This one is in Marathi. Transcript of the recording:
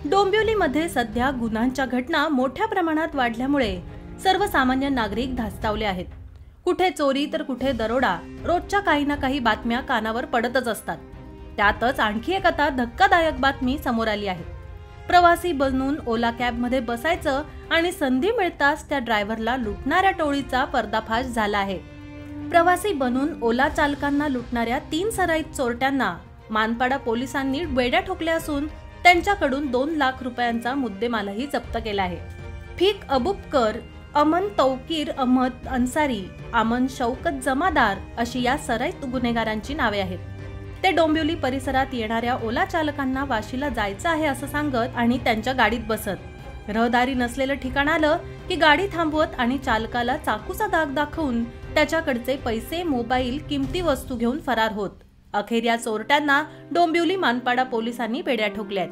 डोंबिवलीमध्ये सध्या गुन्ह्यांच्या घटना मोठ्या प्रमाणात वाढल्यामुळे सर्वसामान्य नागरिक धास्तावले आहेत। कुठे चोरी तर कुठे दरोडा, रोजच्या काही ना काही बातम्या कानावर पडतच असतात। त्यातच आणखी एक आता धक्कादायक बातमी समोर आली आहे। प्रवासी बनून ओला कॅबमध्ये बसायचं आणि संधी मिळताच त्या ड्रायव्हरला लुटणाऱ्या टोळीचा पर्दाफाश झाला आहे। प्रवासी बनून ओला चालकांना लुटणाऱ्या 3 सराईत चोरट्यांना मानपाडा पोलिसांनी बेड्या ठोकल्या असून त्यांच्याकडून 2 लाख रुपयांचा मुद्देमालही जप्त केला आहे। फिक अबुबकर, अमन तौकीर अहमद अन्सारी, अमन शौकत जमादार अशी या सराईत गुन्हेगारांची नावे आहेत। ते डोंबिवली परिसरात येणाऱ्या ओला चालकांना वाशीला जायचं आहे असं सांगत आणि त्यांच्या गाडीत बसत रहदारी नसलेलं ठिकाण आलं की गाडी थांबवत आणि चालकाला चाकूचा दाग दाखवून त्याच्याकडचे पैसे, मोबाईल, किमती वस्तू घेऊन फरार होत। अखेर या चोरट्यांना डोंबिवली मानपाडा पोलिसांनी बेड्या ठोकल्यात।